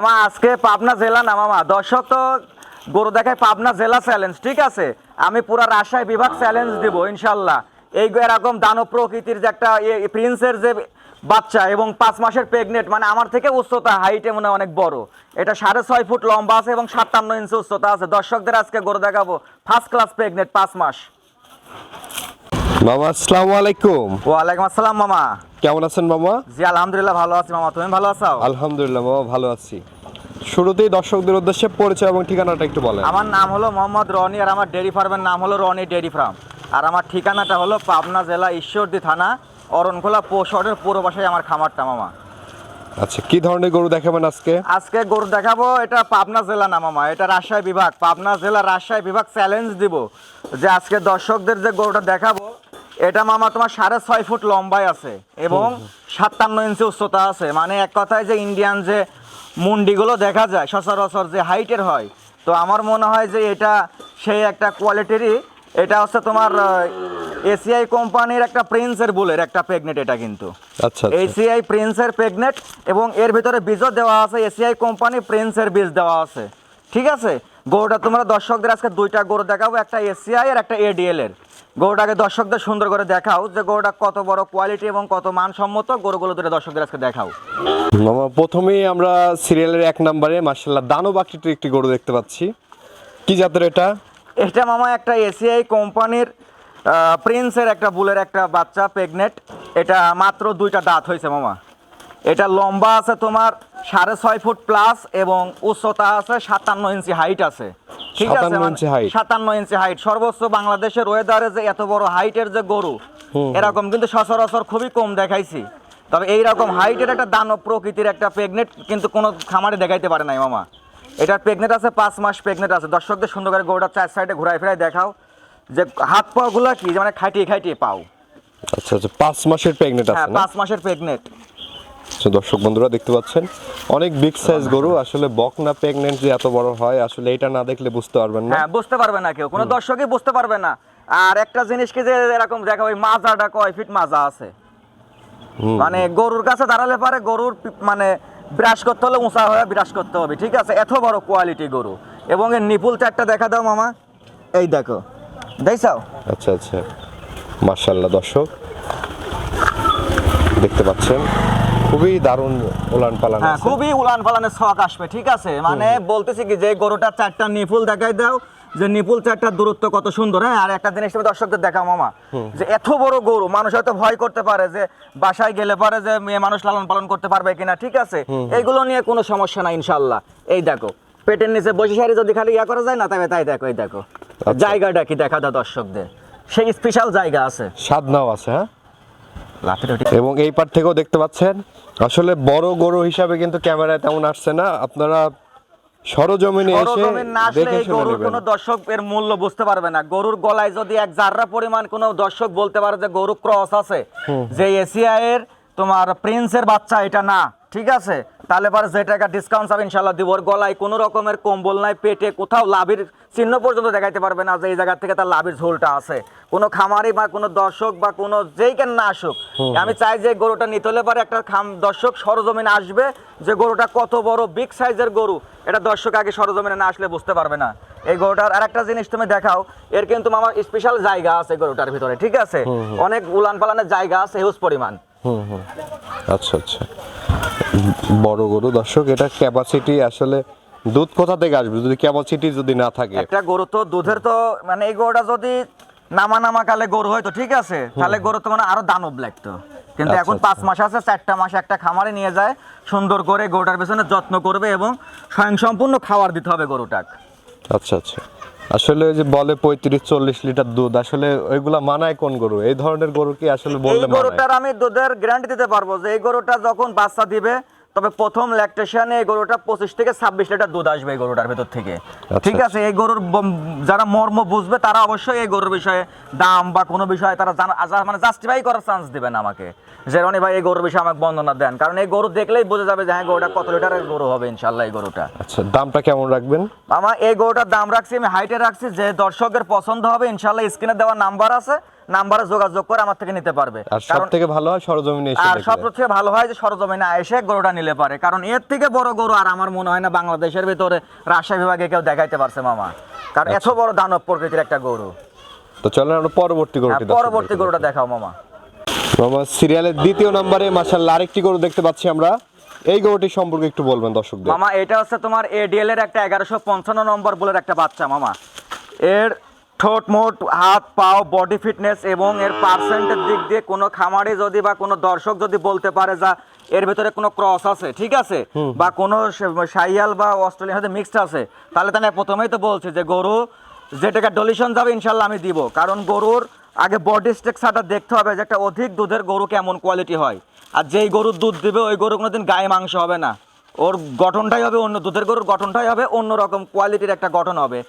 মামা আজকে পাবনা জেলা না মামা, দর্শক তো গরু দেখায় পাবনা জেলা চ্যালেঞ্জ, ঠিক আছে। আমি পুরা রাজশাহী বিভাগ চ্যালেঞ্জ দিব ইনশাল্লাহ। এই এরকম দানব প্রকৃতির যে একটা প্রিন্সের যে বাচ্চা এবং 5 মাসের প্রেগনেন্ট, মানে আমার থেকে উচ্চতা হাইটে মনে হয় অনেক বড়। এটা 6.5 ফুট লম্বা আছে এবং 57 ইঞ্চি উচ্চতা আছে। দর্শকদের আজকে গরু দেখাবো ফার্স্ট ক্লাস প্রেগনেন্ট 5 মাস। মামা আসসালামু আলাইকুম। ওয়ালাইকুম আসসালাম মামা, কেমন আছেন মামা? জি আলহামদুলিল্লাহ ভালো আছি মামা, তুমি ভালো আছো? আলহামদুলিল্লাহ মামা ভালো আছি। শুরুতেই দর্শকদের উদ্দেশ্যে পরিচয় এবং ঠিকানাটা একটু বলেন। আমার নাম হলো মোহাম্মদ রনি, আর আমার ডেয়ারি ফার্মের নাম হলো রনি ডেয়ারি ফার্ম। আর আমার ঠিকানাটা হলো পাবনা জেলা ঈশ্বরদী থানা অরণখোলা পৌষটের পূর্ব পাশে আমার খামারটা মামা। আচ্ছা, কি ধরনের গরু দেখাবেন আজকে? আজকে গরু দেখাবো, এটা পাবনা জেলা না মামা, এটা রাজশাহী বিভাগ। পাবনা জেলা রাজশাহী বিভাগ চ্যালেঞ্জ দিব যে আজকে দর্শকদের যে গরুটা দেখাবো এটা মামা তোমার 6.5 ফুট লম্বায় আছে এবং 57 ইঞ্চি উচ্চতা আছে। মানে এক কথায় যে ইন্ডিয়ান যে মুন্ডিগুলো দেখা যায় সচরাচর যে হাইটের হয়, তো আমার মনে হয় যে এটা সেই একটা কোয়ালিটিরই। এটা হচ্ছে তোমার এসিআই কোম্পানির একটা প্রিন্সের বুলের একটা প্রেগনেট এটা কিন্তু। আচ্ছা এসিআই প্রিন্সের প্রেগনেট এবং এর ভিতরে বীজও দেওয়া আছে, এসিআই কোম্পানি প্রিন্সের বীজ দেওয়া আছে, ঠিক আছে। গরুটা তোমরা দর্শকদের আজকে দুইটা গরু দেখাবো, একটা এসিআই আর একটা এডিএল এর। গরুটাকে দর্শকদের সুন্দর করে দেখাও যে গরুটা কত বড় কোয়ালিটি এবং কত মানসম্মত, গরুগুলো দুটো দর্শকদের আজকে দেখাও। মামা প্রথমেই আমরা সিরিয়ালের 1 নম্বরে মাশাআল্লাহ দানব আকৃতির একটি গরু দেখতে পাচ্ছি। কি জাতের এটা? এটা মামা একটা এসিআই কোম্পানির প্রিন্সের একটা বুলের একটা বাচ্চা প্রেগনেট। এটা মাত্র 2টা দাঁত হয়েছে মামা। এটা লম্বা আছে তোমার 6.5 ফুট প্লাস এবং উচ্চতা আছে 57 ইঞ্চি হাইট আছে, ঠিক আছে। 57 ইঞ্চি height? 57 ইঞ্চি হাইট সর্বোচ্চ বাংলাদেশের ওয়েদারে যে এত বড় হাইটের যে গরু এরকম কিন্তু সচরাচর খুবই কম দেখাইছি। তবে এইরকম হাইটের একটা দানব প্রকৃতির একটা প্রেগনেট কিন্তু কোনো খামারে দেখাইতে পারে নাই মামা। এটার প্রেগনেন্ট আছে 5 মাস প্রেগনেন্ট আছে। দর্শকদের সুন্দর করে গরুটা 4 সাইডে ঘুরাই ফিরাই দেখাও যে হাত পা গুলা কি মানে খাটিয়ে খাটিয়ে পাও। আচ্ছা আচ্ছা, 5 মাসের প্রেগনেন্ট আছে হ্যাঁ, না? 5 মাসের প্রেগনেন্ট। আচ্ছা, দর্শক বন্ধুরা দেখতে পাচ্ছেন অনেক বিগ সাইজ গরু। আসলে বকনা প্রেগনেন্ট যে এত বড় হয় আসলে এটা না দেখলে বুঝতে পারবেন না। হ্যাঁ, বুঝতে পারবে না কেউ, কোনো দর্শকই বুঝতে পারবে না। আর একটা জিনিস কি যে এরকম দেখা ওই মাজাটা কয় ফিট মাজা আছে, মানে গরুর কাছে দাঁড়ালে পারে গরুর মানে ব্রাশ করতে হলে উঁচা হয়ে ব্রাশ করতে হবে, ঠিক আছে। এত বড় কোয়ালিটি গরু এবং এর নিপুলটা একটা দেখা দাও মামা, এই দেখো দেখছাও। আচ্ছা আচ্ছা, মাশাআল্লাহ দর্শক দেখতে পাচ্ছেন খুবই দারুণ উলান পালান। হ্যাঁ, খুবই উলান পালানের ছক আসবে, ঠিক আছে। মানে বলতেছি কি যে গরুটা 4টা নিপুল দেখাই দাও যে নিপুল 4টার দূরত্ব কত সুন্দর। হ্যাঁ, আর একটা জিনিস তুমি দর্শকদের দেখাও মামা যে এত বড় গরু মানুষ হয়তো ভয় করতে পারে যে বাসায় গেলে পারে যে মেয়ে মানুষ লালন পালন করতে পারবে কিনা, ঠিক আছে। এইগুলো নিয়ে কোনো সমস্যা নাই ইনশাল্লাহ। এই দেখো পেটের নিচে বসে সারি যদি খালি ইয়া করা যায় না তবে তাই দেখো, এই দেখো জায়গাটা কি দেখা দাও দর্শকদের, সেই স্পেশাল জায়গা আছে, সাদনাও আছে। হ্যাঁ, লাফের ওঠে। এবং এই পার থেকেও দেখতে পাচ্ছেন আসলে বড় গরু হিসাবে কিন্তু ক্যামেরায় তেমন আসছে না। আপনারা সরজমিনে এসে সরজমিন না আসলে দেখে এই শুনে গরুর নেবেন। কোনো দর্শক এর মূল্য বুঝতে পারবে না। গরুর গলায় যদি এক জাররা পরিমাণ কোনো দর্শক বলতে পারে যে গরু ক্রস আছে, যে এসিআই এর তোমার প্রিন্সের বাচ্চা এটা না, ঠিক আছে, তাহলে পরে যে টাকা ডিসকাউন্ট পাবে ইনশাল্লাহ দিব। ওর গলায় কোনো রকমের কম্বল নাই, পেটে কোথাও লাভের চিহ্ন পর্যন্ত দেখাইতে পারবে না যে এই জায়গা থেকে তার লাভের ঝোলটা আছে। কোনো খামারি বা কোনো দর্শক বা কোনো যেই কেন না আসুক, আমি চাই যে গরুটা নিতে হলে পারে একটা দর্শক সরজমিনে আসবে যে গরুটা কত বড় বিগ সাইজের গরু, এটা দর্শক আগে সরজমিনে না আসলে বুঝতে পারবে না। এই গরুটার আর একটা জিনিস তুমি দেখাও, এর কিন্তু আমার স্পেশাল জায়গা আছে গরুটার ভিতরে, ঠিক আছে। অনেক উলান পালানের জায়গা আছে হিউজ পরিমাণ। আচ্ছা আচ্ছা, বড় গরু দর্শক। এটা ক্যাপাসিটি আসলে দুধ কোথা থেকে আসবে যদি ক্যাপাসিটি যদি না থাকে? একটা গরু তো দুধের তো মানে এই গরুটা যদি নামা কালে গরু হয় তো ঠিক আছে, তাহলে গরু তো মানে আরো দানব লাগতো। কিন্তু আচ্ছা, এখন 5 মাস আছে, 4টা মাস একটা খামারে নিয়ে যায় সুন্দর করে গরুটার পেছনে যত্ন করবে এবং স্বয়ংসম্পূর্ণ খাবার দিতে হবে গরুটাকে। আচ্ছা আচ্ছা, আসলে ওই যে বলে 35-40 লিটার দুধ, আসলে ওইগুলা মানায় কোন গরু? এই ধরনের গরু কি আসলে বললে এই মানায়? গরুটার আমি দুধের গ্যারান্টি দিতে পারবো যে এই গরুটা যখন বাচ্চা দিবে তবে প্রথম ল্যাকটেশনে এই গরুটা 25 থেকে 26 লিটার দুধ আসবে এই গরুটার ভেতর থেকে, ঠিক আছে। এই গরুর যারা মর্ম বুঝবে তারা অবশ্যই এই গরুর বিষয়ে দাম বা কোনো বিষয়ে তারা মানে জাস্টিফাই করার চান্স দিবেন আমাকে যে রনি ভাই এই গরুর বিষয়ে আমাকে বর্ণনা দেন, কারণ এই গরু দেখলেই বোঝা যাবে যে হ্যাঁ গরুটা কত লিটারের গরু হবে ইনশাল্লাহ এই গরুটা। আচ্ছা, দামটা কেমন রাখবেন? আমার এই গরুটার দাম রাখছি আমি হাইটে রাখছি, যে দর্শকের পছন্দ হবে ইনশাল্লাহ স্ক্রিনে দেওয়া নাম্বার আছে, নাম্বারে যোগাযোগ করে আমার থেকে নিতে পারবে। আর সবথেকে ভালো হয় সরজমিনে এসে আর দেখলে। সবথেকে ভালো হয় যে সরজমিনে এসে গরুটা নিলে পারে, কারণ এর থেকে বড় গরু আর আমার মনে হয় না বাংলাদেশের ভিতরে রাজশাহী বিভাগে কেউ দেখাইতে পারছে মামা, কারণ এত বড় দানব প্রকৃতির একটা গরু। তো চলেন আমরা পরবর্তী গরুটি পরবর্তী গরুটা দেখাও মামা। মামা সিরিয়ালের দ্বিতীয় নম্বরে মাশাআল্লাহ আরেকটি গরু দেখতে পাচ্ছি আমরা, এই গরুটি সম্পর্কে একটু বলবেন দর্শকদের। মামা এটা হচ্ছে তোমার এডিএল এর একটা 1155 নম্বর বলের একটা বাচ্চা মামা। এর ঠোঁট মোট, হাত পাও, বডি ফিটনেস এবং এর পার্সেন্টের দিক দিয়ে কোনো খামারি যদি বা কোনো দর্শক যদি বলতে পারে যা এর ভিতরে কোনো ক্রস আছে, ঠিক আছে, বা কোনো শাইয়াল বা অস্ট্রেলিয়ার সাথে মিক্সড আছে, তাহলে তাহলে প্রথমেই তো বলছে যে গরু যে টাকা ডলিশন যাবে ইনশাল্লাহ আমি দিব, কারণ গরুর আগে বডি স্ট্রাকচারটা দেখতে হবে যে একটা অধিক দুধের গরু কেমন কোয়ালিটি হয়। আর যেই গরুর দুধ দিবে ওই গরু কোনোদিন গায়ে মাংস হবে না, ওর গঠনটাই হবে অন্য, দুধের গরুর গঠনটাই হবে অন্যরকম কোয়ালিটির একটা গঠন হবে।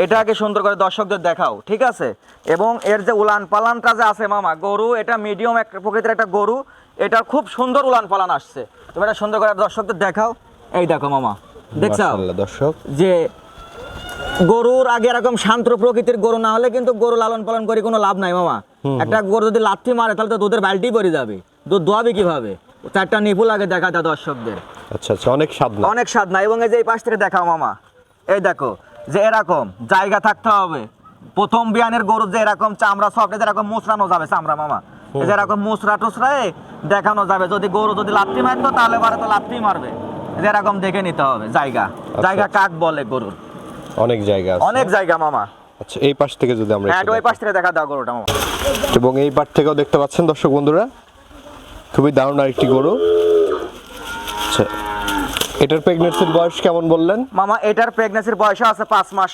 এটা আগে সুন্দর করে দর্শকদের দেখাও, ঠিক আছে। এবং এর যে উলান পালানটা যে আছে মামা, গরু এটা মিডিয়াম একটা প্রকৃতির একটা গরু, এটা খুব সুন্দর উলান পালান আসছে। তুমি এটা সুন্দর করে দর্শকদের দেখাও। এই দেখো মামা, দেখছো মাশাআল্লাহ দর্শক, যে গরুর আগে এরকম শান্ত প্রকৃতির গরু না হলে কিন্তু গরু লালন পালন করে কোনো লাভ নাই মামা। একটা গরু যদি লাথি মারে তাহলে তো দুধের বালতি পড়ে যাবে, দুধ দোয়াবে কিভাবে? চারটা নিপুল আগে দেখা দাও দর্শকদের। আচ্ছা আচ্ছা, অনেক স্বাদ না? অনেক স্বাদ না। এবং এই যে এই পাশ থেকে দেখাও মামা, এই দেখো যে এরকম জায়গা থাকতে হবে। প্রথম বিয়ানের গরু যে এরকম চামড়া সফট, এরকম মোচড়ানো যাবে চামড়া মামা, এই যে এরকম মোচড়া টোচড়ায় দেখানো যাবে। যদি গরু যদি লাথি মারতো তাহলে পরে তো লাথি মারবে, যে এরকম দেখে নিতে হবে জায়গা। জায়গা কাক বলে গরুর? অনেক জায়গা আছে, অনেক জায়গা মামা। আচ্ছা এই পাশ থেকে যদি আমরা হ্যাঁ, একটু ওই পাশ থেকে দেখা দাও গরুটা মামা। দেখি। এবং এই পাশ থেকেও দেখতে পাচ্ছেন দর্শক বন্ধুরা, খুবই দারুণ আরেকটি গরু। আচ্ছা এটার প্রেগন্যান্সির বয়স কেমন বললেন? মামা এটার প্রেগন্যান্সির বয়স আছে 5 মাস,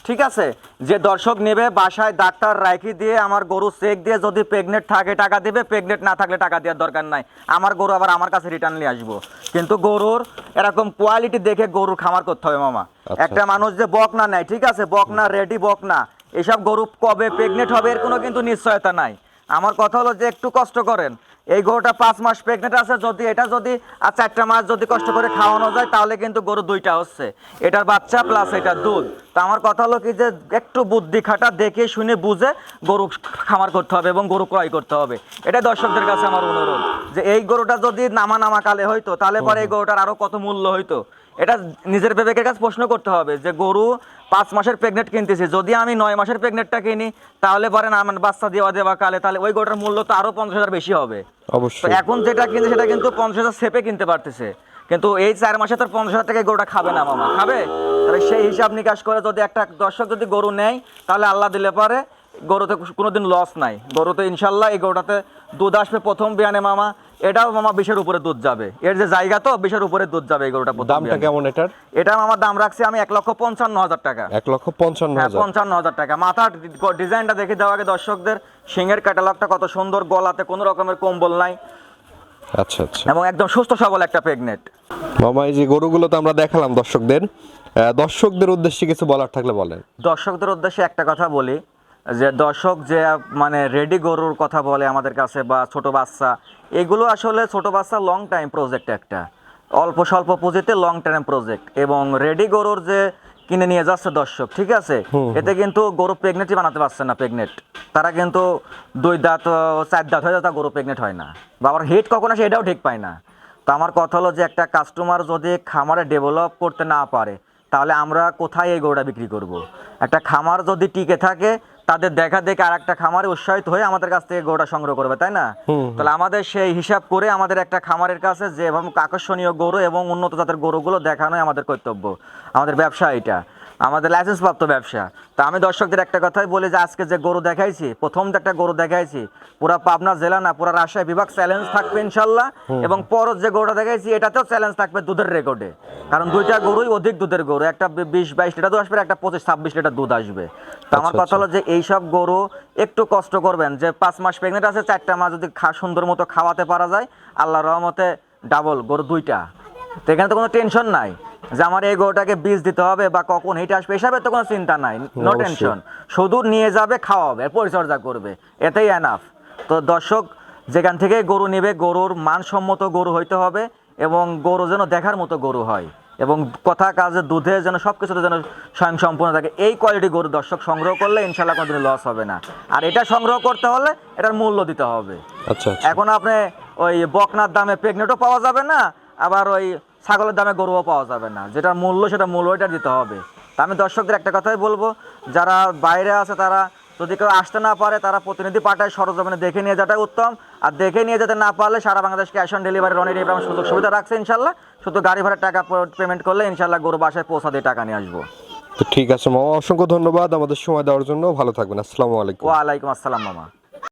ঠিক আছে। যে দর্শক নেবে বাসায় ডাক্তার রাখি দিয়ে আমার গরু চেক দিয়ে যদি প্রেগনেন্ট থাকে টাকা দিবে, প্রেগনেন্ট না থাকলে টাকা দেওয়ার দরকার নাই। আমার গরু আবার আমার কাছে রিটার্ন নিয়ে আসবো। কিন্তু গরুর এরকম কোয়ালিটি দেখে গরুর খামার করতে হবে মামা। একটা মানুষ যে বকনা নেয়, ঠিক আছে, বকনা রেডি বকনা, এসব গরু কবে প্রেগনেন্ট হবে এর কোনো কিন্তু নিশ্চয়তা নাই। আমার কথা হলো যে একটু কষ্ট করেন। এই গরুটা 5 মাস প্রেগনেন্ট আছে, যদি এটা যদি আর 4টা মাস যদি কষ্ট করে খাওয়ানো যায় তাহলে কিন্তু গরু 2টা হচ্ছে, এটার বাচ্চা প্লাস এটার দুধ। তো আমার কথা হলো কি যে একটু বুদ্ধি খাটা দেখে শুনে বুঝে গরু খামার করতে হবে এবং গরু ক্রয় করতে হবে। এটা দর্শকদের কাছে আমার অনুরোধ যে এই গরুটা যদি নামা কালে হইতো তাহলে পরে এই গরুটার আরো কত মূল্য হইতো। এটা নিজের বিবেকের কাছে প্রশ্ন করতে হবে যে গরু 5 মাসের প্রেগনেন্ট কিনতেছি, যদি আমি 9 মাসের প্রেগনেন্টটা কিনি তাহলে পরে না আমার বাচ্চা দেওয়া কালে তাহলে ওই গরুটার মূল্য তো আরো 50,000 বেশি হবে। তো অবশ্যই এখন যেটা কিনছে সেটা কিন্তু 50,000 সেপে কিনতে পারতেছে, কিন্তু এই 4 মাসে তোর 50,000 টাকায় গরুটা খাবে না মামা, খাবে? তাহলে সেই হিসাব নিকাশ করে যদি একটা দর্শক যদি গরু নেয় তাহলে আল্লাহ দিলে পারে গরুতে কোনোদিন লস নাই। গরুতে ইনশাল্লাহ এই গরুটাতে দুধ আসবে প্রথম বিয়ানে মামা। এটাও মামা 20-এর উপরে দুধ যাবে, এর যে জায়গা তো 20-এর উপরে দুধ যাবে এই গরুটা। দামটা কেমন এটার? এটা আমার দাম রাখছি আমি 1,55,000 টাকা। 1,55,000? 55,000 টাকা। মাথার ডিজাইনটা দেখে দেওয়া আগে দর্শকদের, সিংহের ক্যাটালগটা কত সুন্দর, গলাতে কোনো রকমের কম্বল নাই, আচ্ছা আচ্ছা। এবং একদম সুস্থ সবল একটা প্রেগনেন্ট। মামা এই যে গরুগুলো তো আমরা দেখালাম দর্শকদের উদ্দেশ্যে কিছু বলার থাকলে বলেন। দর্শকদের উদ্দেশ্যে একটা কথা বলি যে দর্শক যে মানে রেডি গরুর কথা বলে আমাদের কাছে বা ছোট বাচ্চা, এগুলো আসলে ছোট বাচ্চা লং টাইম প্রজেক্ট, একটা অল্প স্বল্প পুঁজিতে লং টাইম প্রজেক্ট। এবং রেডি গরুর যে কিনে নিয়ে যাচ্ছে দর্শক, ঠিক আছে, এতে কিন্তু গরু প্রেগনেন্টই বানাতে পারছে না। প্রেগনেন্ট তারা কিন্তু 2 দাঁত 4 দাঁত হয়ে যায়, গরু প্রেগনেন্ট হয় না, বা আবার হিট কখন আসে এটাও ঠিক পায় না। তো আমার কথা হলো যে একটা কাস্টমার যদি খামারে ডেভেলপ করতে না পারে তাহলে আমরা কোথায় এই গরুটা বিক্রি করব? একটা খামার যদি টিকে থাকে তাদের দেখা দেখে আর একটা খামারে উৎসাহিত হয়ে আমাদের কাছ থেকে গরুটা সংগ্রহ করবে, তাই না? তাহলে আমাদের সেই হিসাব করে আমাদের একটা খামারের কাছে যেভাবে আকর্ষণীয় গরু এবং উন্নত জাতের গরুগুলো দেখানোই আমাদের কর্তব্য, আমাদের ব্যবসা এটা, আমাদের লাইসেন্স প্রাপ্ত ব্যবসা। তা আমি দর্শকদের একটা কথাই বলি যে আজকে যে গরু দেখাইছি, প্রথম যে একটা গরু দেখাইছি, পুরা পাবনা জেলা না পুরা রাজশাহী বিভাগ চ্যালেঞ্জ থাকবে ইনশাল্লাহ। এবং পর যে গরুটা দেখাইছি এটাতেও চ্যালেঞ্জ থাকবে দুধের রেকর্ডে, কারণ 2টা গরুই অধিক দুধের গরু, একটা 20-22 লিটার দুধ আসবে, একটা 25-26 লিটার দুধ আসবে। তো আমার কথা হলো যে এইসব গরু একটু কষ্ট করবেন, যে 5 মাস প্রেগনেন্ট আছে, 4টা মাস যদি সুন্দর মতো খাওয়াতে পারা যায় আল্লাহর রহমতে ডাবল গরু 2টা, তো এখানে তো কোনো টেনশন নাই যে আমার এই গরুটাকে বীজ দিতে হবে বা কখন হিট আসবে, এসবের তো কোনো চিন্তা নাই, নো টেনশন। শুধু নিয়ে যাবে, খাওয়াবে, পরিচর্যা করবে, এতেই এনাফ। তো দর্শক যেখান থেকে গরু নেবে গরুর মানসম্মত গরু হইতে হবে এবং গরু যেন দেখার মতো গরু হয়, এবং কথা কাজে দুধে যেন সব কিছুতে যেন স্বয়ং সম্পূর্ণ থাকে, এই কোয়ালিটি গরু দর্শক সংগ্রহ করলে ইনশাল্লাহ কোনোদিন লস হবে না। আর এটা সংগ্রহ করতে হলে এটার মূল্য দিতে হবে। আচ্ছা আচ্ছা এখন আপনি ওই বকনার দামে প্রেগনেন্টও পাওয়া যাবে না, আবার ওই ছাগলের দামে গরুও পাওয়া যাবে না। যেটা মূল্য সেটা মূল্য এটা দিতে হবে। তা আমি দর্শকদের একটা কথাই বলবো, যারা বাইরে আছে তারা যদি কেউ আসতে না পারে তারা প্রতিনিধি পাঠায় সরজমিনে দেখে নিয়ে যাওয়াটাই উত্তম। আর দেখে নিয়ে যেতে না পারলে সারা বাংলাদেশ ক্যাশ অন ডেলিভারি রনির ইব্রাহিম সুযোগ সুবিধা রাখছে ইনশাল্লাহ। শুধু গাড়ি ভাড়ার টাকা পেমেন্ট করলে ইনশাল্লাহ গরু বাসায় পৌঁছা দিয়ে টাকা নিয়ে আসবো। তো ঠিক আছে মামা, অসংখ্য ধন্যবাদ আমাদের সময় দেওয়ার জন্য। ভালো থাকবেন। আসসালামু আলাইকুম। ওয়ালাইকুম আসসালাম মামা।